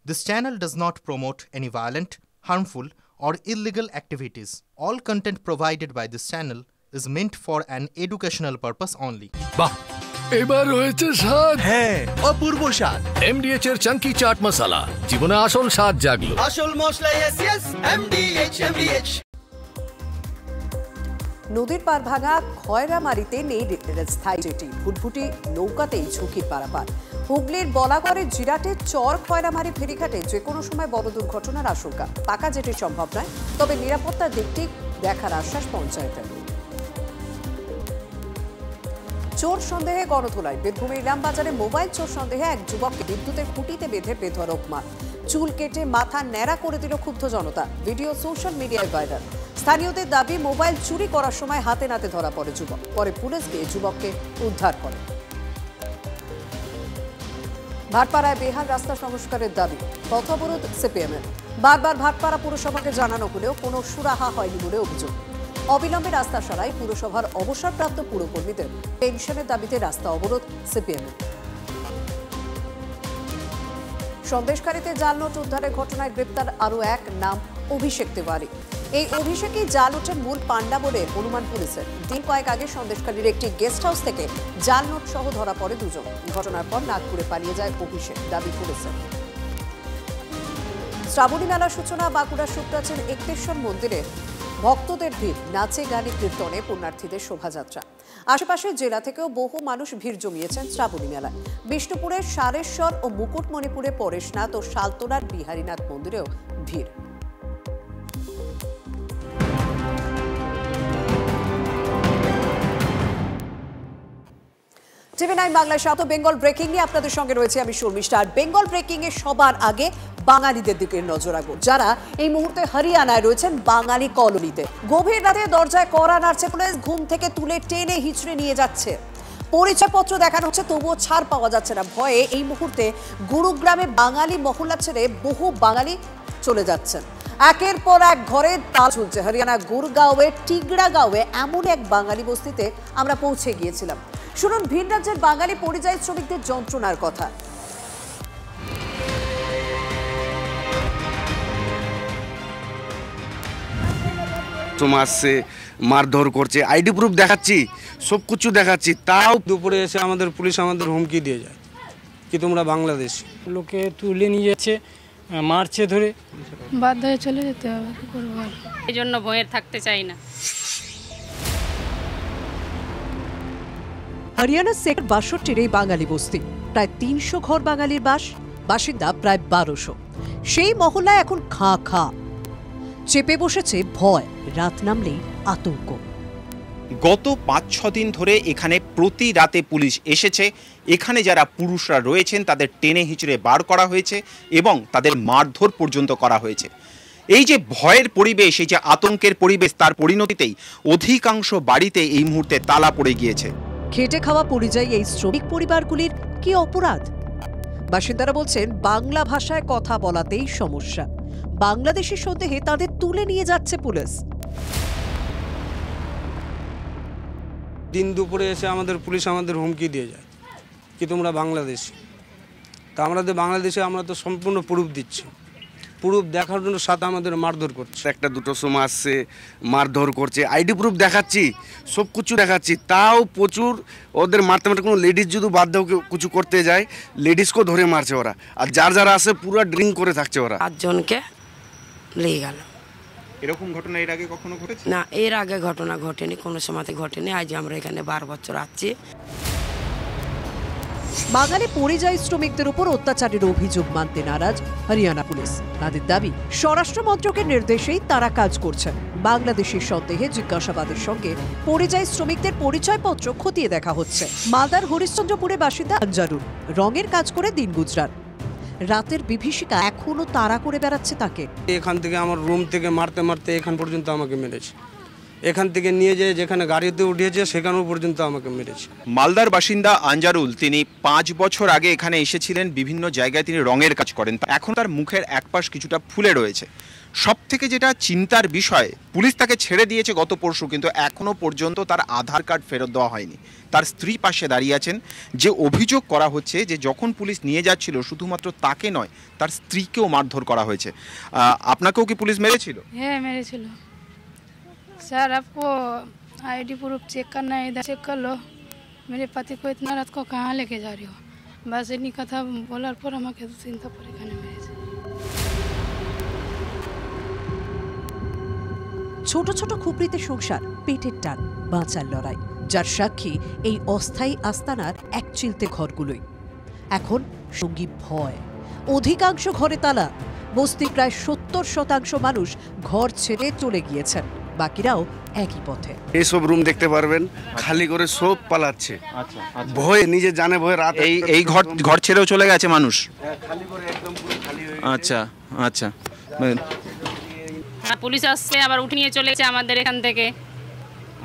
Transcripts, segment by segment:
This channel does not promote any violent, harmful, or illegal activities. All content provided by this channel is meant for an educational purpose only. বাহ এবার হয়েছে স্বাদ। হ্যাঁ, অপূর্ব স্বাদ। এমডিএচ এর চাঙ্কি চাট মশলা জীবনে আসল স্বাদ জাগলো। আসল মশলা এসএস এমডিএচ। নদীর পার ভাঙা খয়রামারিতে নেই স্থায়ী জেটি, ভুটভুটি নৌকাতেই ঝুঁকির পারাপার। হুগলির বলাগড়ের জিরাটের চর খয়রামারি ফেরিঘাটে যে কোনো সময় বড় দুর্ঘটনার আশঙ্কা। পাকা জেটি সম্ভব নয়, তবে নিরাপত্তার দিকটি দেখার আশ্বাস পঞ্চায়েতের। চোর সন্দেহে গণধোলাই। বীরভূমের ইলামবাজারে মোবাইল চোর সন্দেহে এক যুবককে বিদ্যুতের খুঁটিতে বেঁধে বেধড়ক মার। চুল কেটে মাথা ন্যাড়া করে দিল ক্ষুব্ধ জনতা। ভিডিও সোশ্যাল মিডিয়ায় ভাইরাল। স্থানীয়দের দাবি, মোবাইল চুরি করার সময় হাতে নাতে ধরা পড়ে যুবক। পরে পুলিশ গিয়ে যুবককে উদ্ধার করে। ভাটপাড়ায় বেহাল রাস্তা সংস্কারের দাবি, পথ অবরোধ সিপিএমের। বারবার ভাটপাড়া পুরসভাকে জানানো হলেও কোনো সুরাহা হয়নি বলে অভিযোগ। অবিলম্বে রাস্তা সরাই পুরসভার অবসরপ্রাপ্ত পুরকর্মীদের। পেনশনের দাবিতে রাস্তা অবরোধ সিপিএমের। সন্দেশখালীতে জাল নোট উদ্ধারের ঘটনায় গ্রেপ্তার আরও এক নাম অভিষেক তিওয়ারি। এই অভিষেকই জাল নোটের মূল পাণ্ডা বলে অনুমান পুলিশের। দিন কয়েক আগে সন্দেশখালীর একটি গেস্ট হাউস থেকে জাল নোট সহ ধরা পড়ে দুজন। ঘটনার পর নাগপুরে পালিয়ে যায় অভিষেক, দাবি পুলিশের। শ্রাবণী মেলার সূচনা বাঁকুড়ার শুক্রাচার একতেশ্বর মন্দিরে ভক্তদের ভিড়, নাচে গানে কীর্তনে পুণ্যার্থীদের শোভাযাত্রা। আশেপাশের জেলা থেকেও বহু মানুষ ভিড় জমিয়েছেন শ্রাবণী মেলায়। বিষ্ণুপুরের সারেশ্বর ও মুকুটমণিপুরে পরেশনাথ ও শালতোলার বিহারীনাথ মন্দিরেও ভিড়। টিভি9 বাংলার সাথে বেঙ্গল ব্রেকিং নিয়ে আপনাদের সঙ্গে রয়েছে আমি শর্মিষ্ঠা। আর বেঙ্গল ব্রেকিং এ সবার আগে বাঙালিদের দিকে নজর রাখবো, যারা এই মুহূর্তে হরিয়ানায় রয়েছেন বাঙালি কলোনিতে। গভীর রাতে দরজায় কড়া নাড়ছে পুলিশ, ঘুম থেকে তুলে টেনে হিঁচড়ে নিয়ে যাচ্ছে। পরিচয়পত্র দেখানো হচ্ছে, তবুও ছাড় পাওয়া যাচ্ছে না। ভয়ে এই মুহূর্তে গুরুগ্রামে বাঙালি মহল্লা ছেড়ে বহু বাঙালি চলে যাচ্ছেন। একের পর এক ঘরে তালা ঝুলছে। হরিয়ানা গুরগাঁওয়ে টিগড়াগাঁওয়ে এমন এক বাঙালি বস্তিতে আমরা পৌঁছে গিয়েছিলাম। শুনুন ভিন রাজ্যের বাঙালি পরিযায়ী শ্রমিকদের যন্ত্রণার কথা। আসছে, মারধর করছে, আইডি প্রুফ দেখাচ্ছি, সব কিছু দেখাচ্ছি, তাও দুপুরে এসে আমাদের পুলিশ আমাদের হুমকি দিয়ে যায় কি তোমরা বাংলাদেশি। লোকে তুলে নিয়ে যাচ্ছে, মারছে ধরে, বাধ্য হয়ে চলে যেতে হবে। কি করবো, এই জন্য বইয়ের থাকতে চাই না। হরিয়ানার সেক্টর ৬২ এই বাঙালি বস্তি, প্রায় ৩০০ ঘর বাঙালির বাস, বাসিন্দা প্রায় ১২০০। সেই মহল্লায় এখন খাঁ খাঁ চেপে বসেছে ভয়, রাত নামলেই আতঙ্ক। গত ৫-৬ দিন ধরে এখানে প্রতি রাতে পুলিশ এসেছে। এখানে যারা পুরুষরা রয়েছেন তাদের টেনে হিঁচড়ে বার করা হয়েছে এবং তাদের মারধর পর্যন্ত করা হয়েছে। এই যে ভয়ের পরিবেশ, এই যে আতঙ্কের পরিবেশ, তার পরিণতিতেই অধিকাংশ বাড়িতে এই মুহূর্তে তালা পড়ে গিয়েছে। খেটে খাওয়া পরিযায়ী এই শ্রমিক পরিবারগুলির কি অপরাধ? বাসিন্দারা বলছেন বাংলা ভাষায় কথা বলাতেই সমস্যা। বাংলাদেশি সন্দেহে তাদের তুলে নিয়ে যাচ্ছে পুলিশ। দিন দুপুরে এসে আমাদের পুলিশ আমাদের হুমকি দিয়ে যায় কি তোমরা বাংলাদেশি। তা আমাদের বাংলাদেশে আমরা তো সম্পূর্ণ প্রুফ দিচ্ছি, প্রুফ দেখার জন্য সাথে আমাদের মারধর করছে। একটা দুটো সময় আসছে, মারধর করছে, আইডি প্রুফ দেখাচ্ছি, সব কিছু দেখাচ্ছি, তাও প্রচুর ওদের মারতে মারতে কোনো লেডিস যদি বাধ্য কিছু করতে যায়, লেডিসকেও ধরে মারছে ওরা। আর যারা আসে পুরো ড্রিঙ্ক করে থাকছে ওরা। ৫ জনকে নিয়ে গেল। এরকম ঘটনা এর আগে কখনো ঘটেছে না? এর আগে ঘটনা ঘটেনি, কোনো সময়তে ঘটেনি। আজ আমরা এখানে ১২ বছর আছি। বাঙালি পরিযায়ী শ্রমিকদের উপর অত্যাচারের অভিযোগ মানতে নারাজ হরিয়ানা পুলিশ। তাদের দাবি, স্বরাষ্ট্র মন্ত্রকের নির্দেশেই তারা কাজ করছেন। বাংলাদেশের সন্দেহে জিজ্ঞাসাবাদের সঙ্গে পরিযায়ী শ্রমিকদের পরিচয়পত্র খতিয়ে দেখা হচ্ছে। মালদার হরিশ্চন্দ্রপুরে বাসিন্দা আঞ্জারুল রঙের কাজ করে দিন গুজরান। রাতের বিভীষিকা এখনো তাড়া করে বেড়াচ্ছে তাকে। এখান থেকে আমার রুম থেকে মারতে মারতে এখান পর্যন্ত আমাকে মেরেছে। এখান থেকে নিয়ে যেয়ে যেখানে গাড়িতে উঠিয়েছে সেখানেও পর্যন্ত আমাকে মেরেছে। মালদার বাসিন্দা আনজারুল, তিনি 5 বছর আগে এখানে এসেছিলেন। বিভিন্ন জায়গায় তিনি রঙের কাজ করেন। এখন তার মুখের একপাশ কিছুটা ফুলে রয়েছে। সব থেকে যেটা চিন্তার বিষয়, পুলিশ তাকে ছেড়ে দিয়েছে গত পরশু, কিন্তু এখনো পর্যন্ত তার আধার কার্ড ফেরত দেওয়া হয়নি। তার স্ত্রী পাশে দাঁড়িয়ে আছেন। যে অভিযোগ করা হচ্ছে যে যখন পুলিশ নিয়ে যাচ্ছিল শুধুমাত্র তাকে নয়, তার স্ত্রীকেও মারধর করা হয়েছে। আপনাকেও কি পুলিশ মেরেছিল? হ্যাঁ মেরেছিল। सर आपको आईडी प्रूफ चेक करना है, इधर चेक कर लो। मेरे पति को इतना रात को कहाँ लेके जा रही हो, बस इतनी कथा बोलार पर আমাকে চিন্তা করে এখানে মেরেছে। ছোট ছোট খুপড়িতে সংসার, পেটের টান, বাঁচার লড়াই, যার সাক্ষী এই অস্থায়ী আস্তানার এক চিলতে ঘরগুলোই। এখন সঙ্গী ভয়। অধিকাংশ ঘরে তালা। বস্তি প্রায় 70% মানুষ ঘর ছেড়ে চলে গিয়েছেন, বাকিরাও একই পথে। এইসব রুম দেখতে পারবেন খালি করে সব পালাচ্ছে। ভয়ে, নিজে জানে ভয়ে রাত এই ঘর ছেড়েও চলে গেছে মানুষ। খালি করে একদম পুরো খালি হয়ে আচ্ছা আচ্ছা। পুলিশ আসছে আবার উঠে নিয়ে চলে গেছে আমাদের এখান থেকে।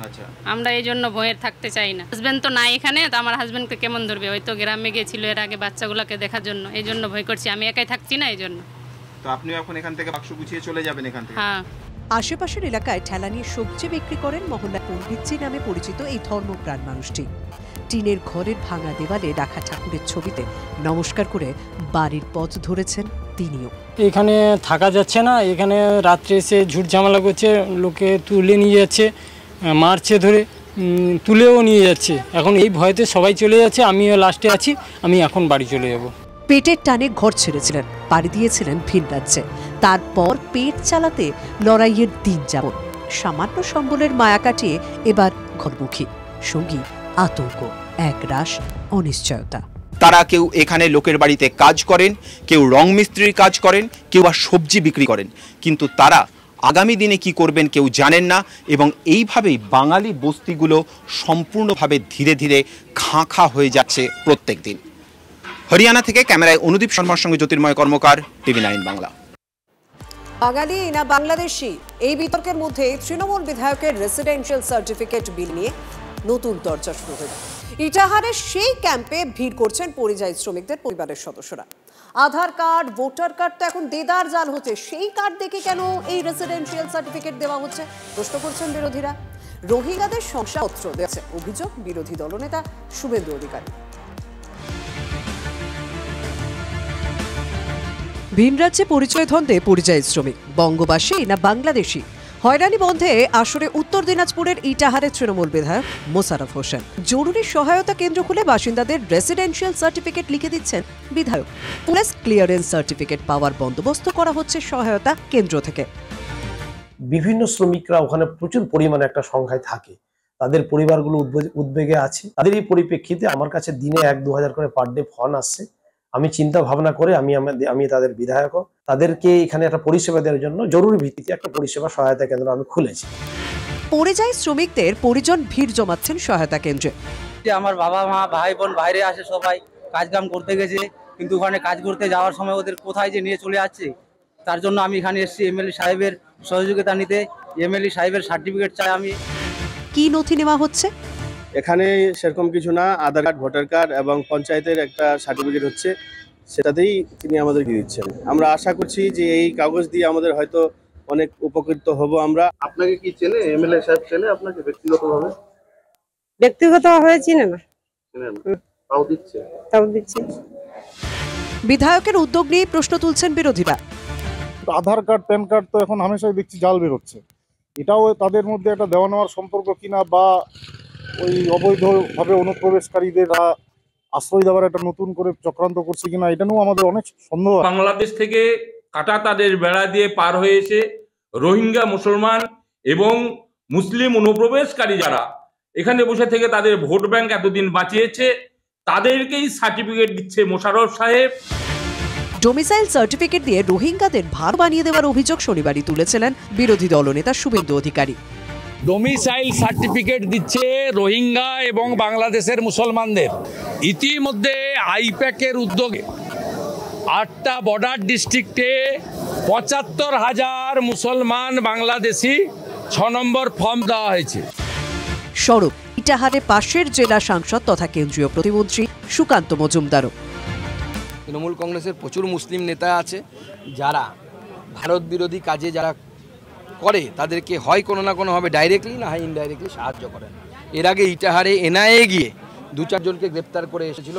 আচ্ছা, আমরা এই জন্য ভয়ের থাকতে চাই না। হাজবেন্ড তো নাই এখানে, তো আমার হাজবেন্ডকে কেমন ধরবে? হয়তো গ্রামে গিয়েছিল এর আগে বাচ্চাগুলোকে দেখার জন্য, এই জন্য ভয় করছি। আমি একাই থাকছি না, এই জন্য। তো আপনি এখন এখান থেকে বাক্স গুছিয়ে চলে যাবেন এখান থেকে? হ্যাঁ। আশেপাশের এলাকায় ঠেলা নিয়ে সবজি বিক্রি করেন মহল্লা পণ্ডিতজি নামে পরিচিত এই ধর্মপ্রাণ মানুষটি। টিনের ঘরের ভাঙা দেওয়ালে রাখা ঠাকুরের ছবিতে নমস্কার করে বাড়ির পথ ধরেছেন তিনিও। এখানে থাকা যাচ্ছে না, এখানে রাত্রে এসে ঝুট ঝামেলা করছে, লোকে তুলে নিয়ে যাচ্ছে, মারছে ধরে, তুলেও নিয়ে যাচ্ছে। এখন এই ভয়তে সবাই চলে যাচ্ছে, আমিও লাস্টে আছি। আমি এখন বাড়ি চলে যাব। পেটের টানে ঘর ছেড়েছিলেন, পাড়ি দিয়েছিলেন ভিন রাজ্যে। তারপর পেট চালাতে লড়াইয়ের দিন যাপন। সামান্য সম্বলের মায়া কাটিয়ে এবার ঘরমুখী। সঙ্গী আতঙ্ক, একরাশ অনিশ্চয়তা। তারা কেউ এখানে লোকের বাড়িতে কাজ করেন, কেউ রং মিস্ত্রির কাজ করেন, কেউ বা সবজি বিক্রি করেন। কিন্তু তারা আগামী দিনে কি করবেন কেউ জানেন না, এবং এইভাবেই বাঙালি বস্তিগুলো সম্পূর্ণভাবে ধীরে ধীরে খাঁ খাঁ হয়ে যাচ্ছে প্রত্যেক দিন। হরিয়ানা থেকে ক্যামেরায় অনুদীপ শর্মার সঙ্গে জ্যোতির্ময় কর্মকার, TV9 বাংলা। বাঙালি না বাংলাদেশি, এই বিতর্কের মধ্যে তৃণমূল বিধায়কের রেসিডেন্সিয়াল সার্টিফিকেট বিল নিয়ে নতুন চর্চা শুরু হল। ইটাহারের সেই ক্যাম্পে ভিড় করছেন পরিযায়ী শ্রমিকদের পরিবারের সদস্যরা। আধার কার্ড, ভোটার কার্ড তো এখন দেদার জাল হচ্ছে, সেই কার্ড দেখে কেন এই রেসিডেন্সিয়াল সার্টিফিকেট দেওয়া হচ্ছে প্রশ্ন করছেন বিরোধীরা। রোহিঙ্গাদের শংসাপত্র দেওয়া অভিযোগ বিরোধী দলনেতা শুভেন্দু অধিকারী। ভিন রাজ্যে পরিচয় দ্বন্দ্বে পরিযায়ী শ্রমিক, বঙ্গবাসী না বাংলাদেশি, হয়রানি বন্ধে আসরে উত্তর দিনাজপুরের ইটাহারের তৃণমূল বিধায়ক মোশাররফ হোসেন। জরুরি সহায়তা কেন্দ্র খুলে বাসিন্দাদের রেসিডেন্সিয়াল সার্টিফিকেট লিখে দিচ্ছেন বিধায়ক। পুলিশ ক্লিয়ারেন্স সার্টিফিকেট পাওয়ার বন্দোবস্ত করা হচ্ছে সহায়তা কেন্দ্র থেকে। বিভিন্ন শ্রমিকরা ওখানে প্রচুর পরিমাণে একটা সংখ্যায় থাকে, তাদের পরিবারগুলো উদ্বেগে আছে। তাদের এই পরিপ্রেক্ষিতে আমার কাছে দিনে 1-2 হাজার করে পার ডে ফোন আসছে। আমি চিন্তা ভাবনা করে আমি তাদের বিধায়ক, তাদেরকে এখানে একটা পরিষেবা দেওয়ার জন্য জরুরি ভিত্তিতে একটা পরিষেবা সহায়তা কেন্দ্র আমি খুলেছি। পরিযায়ী শ্রমিকদের পরিজন ভিড় জমাচ্ছেন সহায়তা কেন্দ্রে। আমার বাবা মা ভাই বোন বাইরে আসে, সবাই কাজ কাম করতে গেছে, কিন্তু ওখানে কাজ করতে যাওয়ার সময় ওদের কোথায় যে নিয়ে চলে যাচ্ছে, তার জন্য আমি এখানে এসেছি এমএলএ সাহেবের সহযোগিতা নিতে। এমএলএ সাহেবের সার্টিফিকেট চাই আমি। কি নথি নেওয়া হচ্ছে? এখানে সেরকম কিছু না, আধার কার্ড, ভোটার কার্ড এবং পঞ্চায়েতের একটা সার্টিফিকেট হচ্ছে, সেটাতেই তিনি আমাদেরকে দিচ্ছেন। আমরা আশা করছি যে এই কাগজ দিয়ে আমাদের হয়তো অনেক উপকৃত হব আমরা। আপনাকে কি চেনে এমএলএ সাহেব? চেনে আপনাকে ব্যক্তিগতভাবে? ব্যক্তিগতভাবে চিনে না, তাও দিচ্ছে। বিধায়কের উদ্যোগ নিয়ে প্রশ্ন তুলছেন বিরোধীরা। আধার কার্ড, প্যান কার্ড তো এখন হামেশাই দেখছি জাল বেরোচ্ছে। এটাও তাদের মধ্যে একটা দেওয়া নেওয়ার সম্পর্ক কিনা, বা ওই অবৈধভাবে অনুপ্রবেশকারীদের আশ্রয় দেওয়ার একটা নতুন করে চক্রান্ত করছে কিনা, এটা নিয়েও আমাদের অনেক সন্দেহ। বাংলাদেশ থেকে কাটা তাদের বেড়া দিয়ে পার হয়েছে রোহিঙ্গা মুসলমান এবং মুসলিম অনুপ্রবেশকারী যারা এখানে বসে থেকে তাদের ভোট ব্যাংক এতদিন বাঁচিয়েছে, তাদেরকেই সার্টিফিকেট দিচ্ছে মোশাররফ সাহেব। ডোমিসাইল সার্টিফিকেট দিয়ে রোহিঙ্গাদের ভার বানিয়ে দেওয়ার অভিযোগ শনিবারই তুলেছিলেন বিরোধী দলনেতা শুভেন্দু অধিকারী। ডোমিসাইল সার্টিফিকেট দিচ্ছে রোহিঙ্গা এবং বাংলাদেশের মুসলমানদের। ইতিমধ্যে আইপ্যাকের উদ্যোগে 8টা বর্ডার ডিস্ট্রিক্টে 75,000 মুসলমান বাংলাদেশি 6 নম্বর ফর্ম দেওয়া হয়েছে। স্বরূপ ইটাহারে পাশের জেলা সাংসদ তথা কেন্দ্রীয় প্রতিমন্ত্রী সুকান্ত মজুমদারও। তৃণমূল কংগ্রেসের প্রচুর মুসলিম নেতা আছে যারা ভারত বিরোধী কাজে যারা করে তাদেরকে হয় কোনো না কোনোভাবে ডাইরেক্টলি না হয় ইনডাইরেক্টলি সাহায্য করেন। এর আগে ইটাহারে এনআইএ গিয়ে 2-4 জনকে গ্রেপ্তার করে এসেছিল।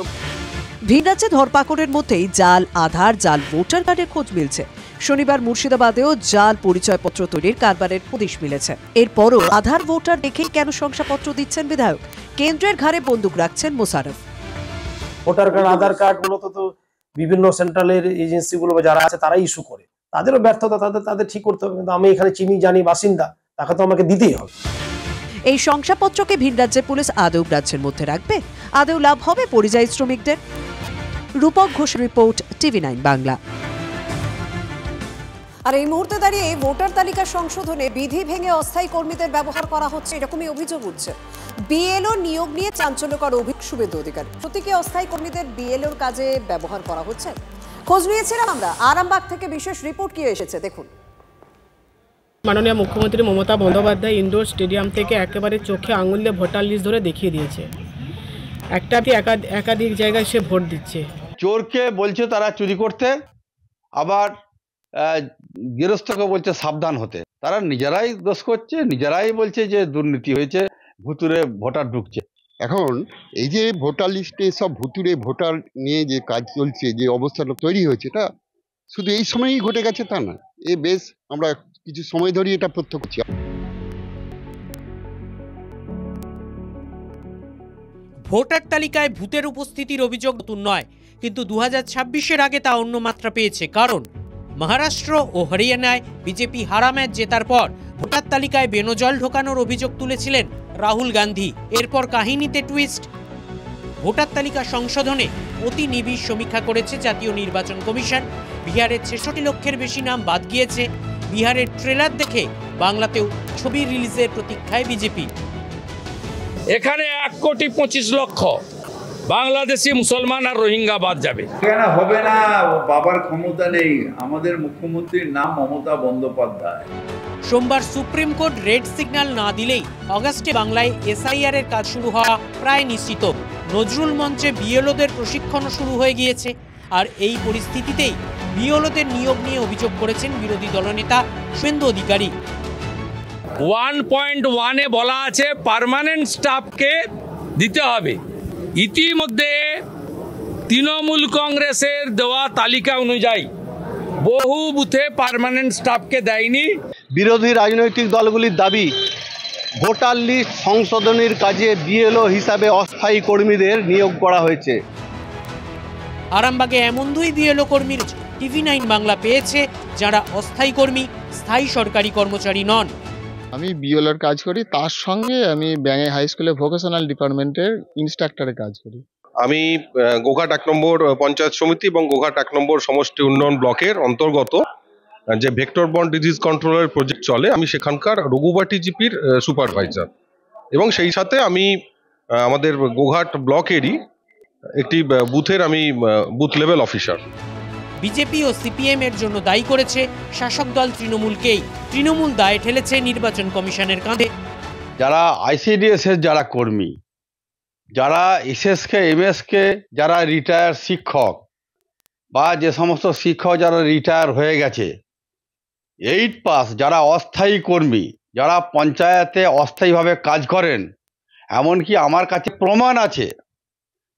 ভিন রাজ্যে ধরপাকড়ের মধ্যেই জাল আধার, জাল ভোটার কার্ডের খোঁজ মিলছে। শনিবার মুর্শিদাবাদেও জাল পরিচয়পত্র তৈরির কারবারের হদিশ মিলেছে। এরপরও আধার ভোটার দেখেই কেন শংসাপত্র দিচ্ছেন বিধায়ক? কেন্দ্রের ঘাড়ে বন্দুক রাখছেন মোশাররফ। ভোটার কার্ড, আধার কার্ড মূলত তো বিভিন্ন সেন্ট্রালের এজেন্সিগুলো যারা আছে তারাই ইস্যু করে। তাদেরও ব্যর্থতা, তাদের ঠিক করতে হবে। কিন্তু আমি এখানে চিনি জানি বাসিন্দা, তাকে তো আমাকে দিতেই হবে। এই শংসাপত্রকে ভিন রাজ্যের পুলিশ আদৌ রাজ্যের মধ্যে রাখবে? আদৌ লাভ হবে পরিযায়ী শ্রমিকদের? রূপক ঘোষ রিপোর্ট, TV9 বাংলা। আর এই মুহূর্তে দাঁড়িয়ে ভোটার তালিকা সংশোধনে বিধি ভেঙে অস্থায়ী কর্মীদের ব্যবহার করা হচ্ছে, এরকমই অভিযোগ উঠছে। বিএলও নিয়োগ নিয়ে চাঞ্চল্যকর অভিযোগ শুভেন্দু অধিকারী। সত্যি কি অস্থায়ী কর্মীদের বিএলওর কাজে ব্যবহার করা হচ্ছে? খোঁজ নিয়েছিলাম আমরা। আরামবাগ থেকে বিশেষ রিপোর্ট কি এসেছে দেখুন। মাননীয় মুখ্যমন্ত্রী মমতা বন্দ্যোপাধ্যায় ইনডোর স্টেডিয়াম থেকে একেবারে চোখে আঙুল দিয়ে ভোটার লিস্ট ধরে দেখিয়ে দিয়েছে। একাধিক জায়গায় সে ভোট দিচ্ছে। চোরকে বলছে তারা চুরি করতে, আবার গৃহস্থকে বলছে সাবধান হতে। তারা নিজেরাই দোষ করছে, নিজেরাই বলছে যে দুর্নীতি হয়েছে, ভুতুরে ভোটার ঢুকছে। এখন এই যে ভোটার লিস্টে সব ভুতুরে ভোটার নিয়ে যে কাজ চলছে, যে অবস্থাটা তৈরি হয়েছে, এটা শুধু এই সময়ই ঘটে গেছে তা না। এ বেশ আমরা কিছু সময় ধরে এটা প্রত্যক্ষ করছি। ভোটার তালিকায় ভূতের উপস্থিতির অভিযোগ নতুন নয়, কিন্তু 2026-এর আগে তা অন্য মাত্রা পেয়েছে। কারণ মহারাষ্ট্র ও হরিয়ানায় বিজেপি হারা ম্যাচ জেতার পর ভোটার তালিকায় বেনজল ঢোকানোর অভিযোগ তুলেছিলেন রাহুল গান্ধী। এরপর কাহিনীতে টুইস্ট। ভোটার তালিকা সংশোধনে অতি নিবিড় সমীক্ষা করেছে জাতীয় নির্বাচন কমিশন। বিহারের 66 লক্ষের বেশি নাম বাদ গিয়েছে। বিহারের ট্রেলার দেখে বাংলাতেও ছবি রিলিজের প্রতীক্ষায় বিজেপি। এখানে 1,25,00,000 বাংলাদেশি মুসলমান আর রোহিঙ্গা বাদ যাবে। কেন হবে না? বাবার ক্ষমতা নেই। আমাদের মুখ্যমন্ত্রীর নাম মমতা বন্দ্যোপাধ্যায়। সোমবার সুপ্রিম কোর্ট রেড সিগন্যাল না দিলেই অগাস্টে বাংলায় এসআইআর এর কাজ শুরু হওয়া প্রায় নিশ্চিত। নজরুল মঞ্চে বিএলওদের প্রশিক্ষণও শুরু হয়ে গিয়েছে। আর এই পরিস্থিতিতেই বিএলওদের নিয়োগ নিয়ে অভিযোগ করেছেন বিরোধী দলনেতা শুভেন্দু অধিকারী। 1.1-এ বলা আছে পার্মানেন্ট স্টাফকে দিতে হবে। ইতিমধ্যে তৃণমূল কংগ্রেসের দেওয়া তালিকা অনুযায়ী বহু বুথে পার্মানেন্ট স্টাফকে দেয়নি। বিরোধী রাজনৈতিক দলগুলির দাবি, ভোটার লিস্ট সংশোধনের কাজে বিএলও হিসাবে অস্থায়ী কর্মীদের নিয়োগ করা হয়েছে। আরামবাগে এমন 2 বিএলও কর্মীর TV9 বাংলা পেয়েছে, যারা অস্থায়ী কর্মী, স্থায়ী সরকারি কর্মচারী নন। আমি বিএলওর কাজ করি, তার সঙ্গে আমি ব্যাঙে হাই স্কুলে ভোকেশনাল ডিপার্টমেন্টের ইনস্ট্রাক্টরে কাজ করি। আমি গোঘাট 1 নম্বর পঞ্চায়েত সমিতি এবং গোঘাট 1 নম্বর সমষ্টি উন্নয়ন ব্লকের অন্তর্গত যে ভেক্টর বর্ন ডিজিজ কন্ট্রোলের প্রজেক্ট চলে, আমি সেখানকার রঘুবাটি জিপির সুপারভাইজার, এবং সেই সাথে আমি আমাদের গোঘাট ব্লকেরই একটি বুথের আমি বুথ লেভেল অফিসার। বিজেপি ও সিপিএম এর জন্য দায়ী করেছে শাসক দল তৃণমূলকেই। তৃণমূল দায় ঠেলেছে নির্বাচন কমিশনের কাঁধে। যারা আইসিডিএস এর যারা কর্মী, যারা এসএসকে এমএসকে যারা রিটায়ার শিক্ষক, বা যে সমস্ত শিক্ষক যারা রিটায়ার হয়ে গেছে, 8 পাস যারা অস্থায়ী কর্মী, যারা পঞ্চায়েতে অস্থায়ীভাবে কাজ করেন, এমনকি আমার কাছে প্রমাণ আছে,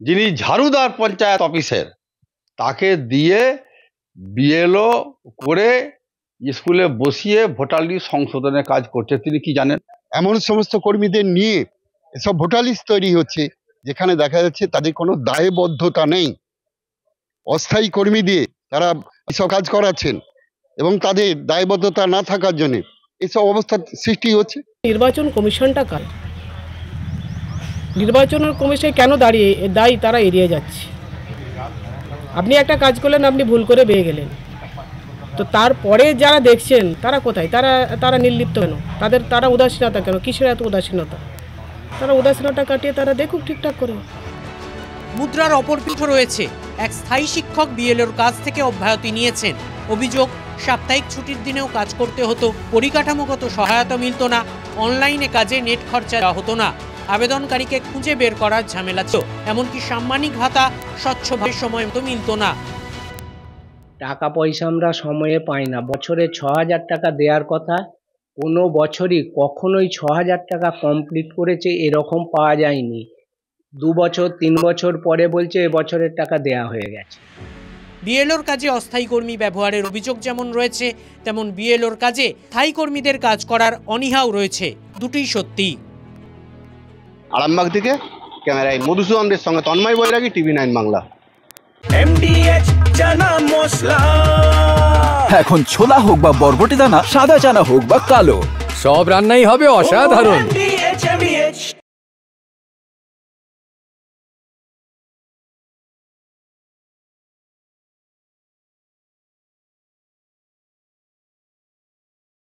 যিনি ঝাড়ুদার পঞ্চায়েত অফিসের, তাকে দিয়ে বিএলও করে স্কুলে বসিয়ে ভোটার লিস্ট সংশোধনের কাজ করছে। তিনি কি জানেন? এমন সমস্ত কর্মীদের নিয়ে এসব ভোটার লিস্ট তৈরি হচ্ছে যেখানে দেখা যাচ্ছে তাদের কোনো দায়বদ্ধতা নেই। অস্থায়ী কর্মী দিয়ে তারা এসব কাজ করাচ্ছেন এবং তাদের দায়বদ্ধতা না থাকার জন্য এসব অবস্থার সৃষ্টি হচ্ছে। নির্বাচন কমিশনটা কার? নির্বাচনের কমিশন কেন দায়ী তারা এড়িয়ে যাচ্ছে। আপনি একটা কাজ করলেন, আপনি ভুল করে বেয়ে গেলেন, তো তারপরে যারা দেখছেন তারা কোথায়? তারা নির্লিপ্ত কেন? তারা উদাসীনতা কেন? কিসের এত উদাসীনতা? তারা উদাসীনতা কাটিয়ে তারা দেখুক ঠিকঠাক করে। মুদ্রার অপর পিঠ রয়েছে। এক স্থায়ী শিক্ষক বিএলওর কাজ থেকে অব্যাহতি নিয়েছেন। অভিযোগ, সাপ্তাহিক ছুটির দিনেও কাজ করতে হতো, পরিকাঠামোগত সহায়তা মিলত না, অনলাইনে কাজে নেট খরচা দেওয়া হতো না, আবেদনকারীকে খুঁজে বের করার ঝামেলা ছিল, এমনকি সাম্মানিক ভাতা স্বচ্ছভাবে সময় মতো মিলত না। টাকা পয়সা আমরা সময়ে পাই না। বছরে 6,000 টাকা দেওয়ার কথা, কোনো বছরই কখনোই 6,000 টাকা কমপ্লিট করেছে এরকম পাওয়া যায়নি। 2 বছর 3 বছর পরে বলছে এবছরের টাকা দেয়া হয়ে গেছে। বিএলওর কাজে অস্থায়ী কর্মী ব্যবহারের অভিযোগ যেমন রয়েছে, তেমন বিএলওর কাজে স্থায়ী কর্মীদের কাজ করার অনীহাও রয়েছে। দুটোই সত্যি। আরামবাগ থেকে ক্যামেরায় মধুসূদনদের সঙ্গে তন্ময় বৈরাগী, TV9 বাংলা। MDH চানা মশলা, এখন ছোলা হোক বা বরবটি দানা, সাদা চানা হোক বা কালো, সব রান্নাই হবে অসাধারণ।